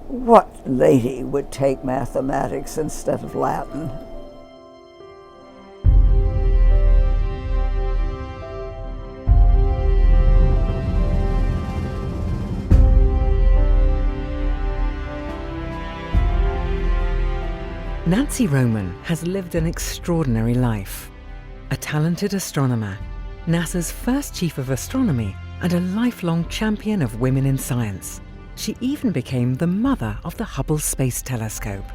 What lady would take mathematics instead of Latin? Nancy Roman has lived an extraordinary life. A talented astronomer, NASA's first chief of astronomy, and a lifelong champion of women in science. She even became the mother of the Hubble Space Telescope.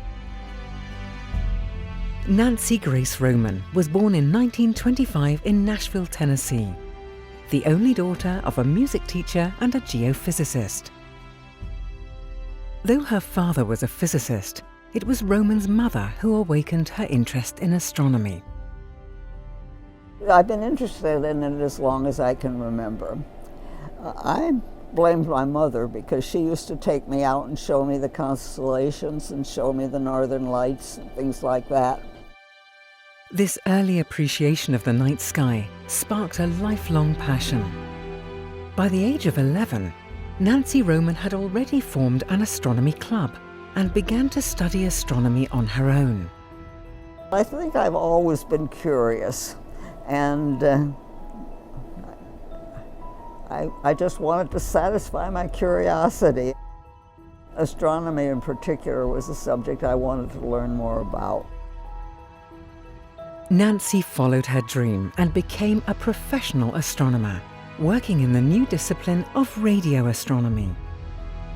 Nancy Grace Roman was born in 1925 in Nashville, Tennessee, the only daughter of a music teacher and a geophysicist. Though her father was a physicist, it was Roman's mother who awakened her interest in astronomy. I've been interested in it as long as I can remember. I blamed my mother because she used to take me out and show me the constellations and show me the northern lights and things like that. This early appreciation of the night sky sparked a lifelong passion. By the age of 11, Nancy Roman had already formed an astronomy club and began to study astronomy on her own. I think I've always been curious, and I just wanted to satisfy my curiosity. Astronomy in particular was a subject I wanted to learn more about. Nancy followed her dream and became a professional astronomer, working in the new discipline of radio astronomy.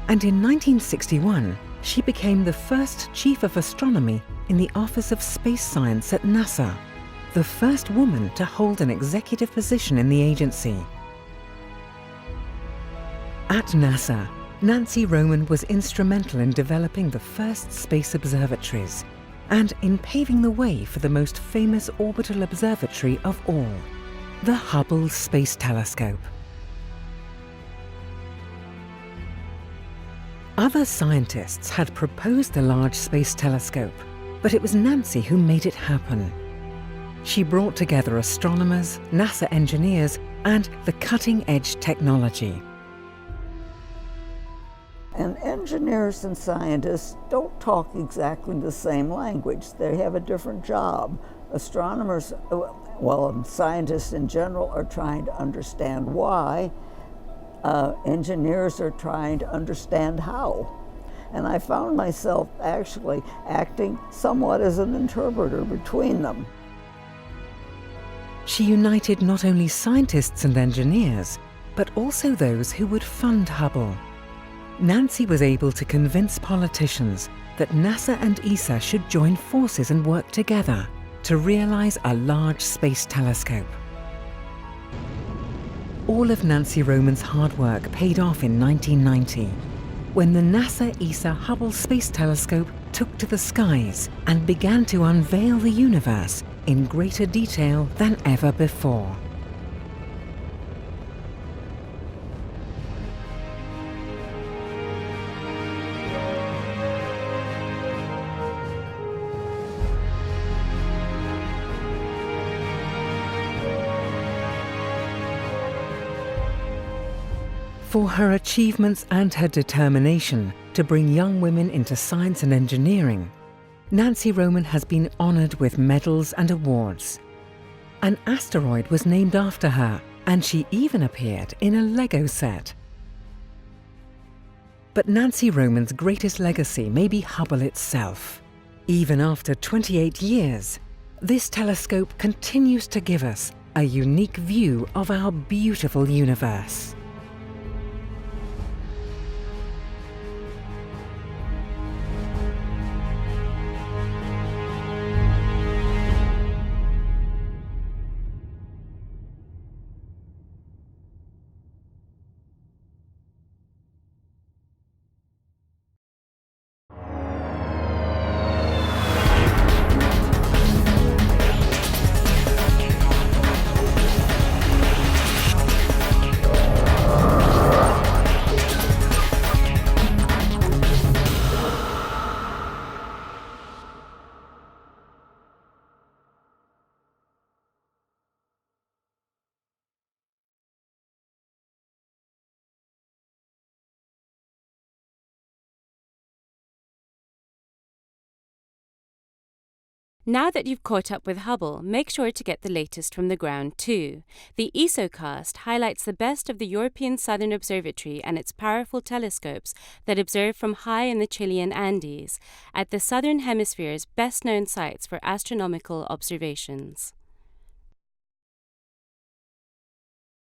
And in 1961, she became the first chief of astronomy in the Office of Space Science at NASA, the first woman to hold an executive position in the agency. At NASA, Nancy Roman was instrumental in developing the first space observatories and in paving the way for the most famous orbital observatory of all, the Hubble Space Telescope. Other scientists had proposed the large space telescope, but it was Nancy who made it happen. She brought together astronomers, NASA engineers, and the cutting-edge technology. And engineers and scientists don't talk exactly the same language. They have a different job. Astronomers, well, scientists in general are trying to understand why. Engineers are trying to understand how. And I found myself actually acting somewhat as an interpreter between them. She united not only scientists and engineers, but also those who would fund Hubble. Nancy was able to convince politicians that NASA and ESA should join forces and work together to realize a large space telescope. All of Nancy Roman's hard work paid off in 1990, when the NASA-ESA Hubble Space Telescope took to the skies and began to unveil the universe in greater detail than ever before. For her achievements and her determination to bring young women into science and engineering, Nancy Roman has been honored with medals and awards. An asteroid was named after her, and she even appeared in a Lego set. But Nancy Roman's greatest legacy may be Hubble itself. Even after 28 years, this telescope continues to give us a unique view of our beautiful universe. Now that you've caught up with Hubble, make sure to get the latest from the ground too. The ESOcast highlights the best of the European Southern Observatory and its powerful telescopes that observe from high in the Chilean Andes, at the Southern Hemisphere's best-known sites for astronomical observations.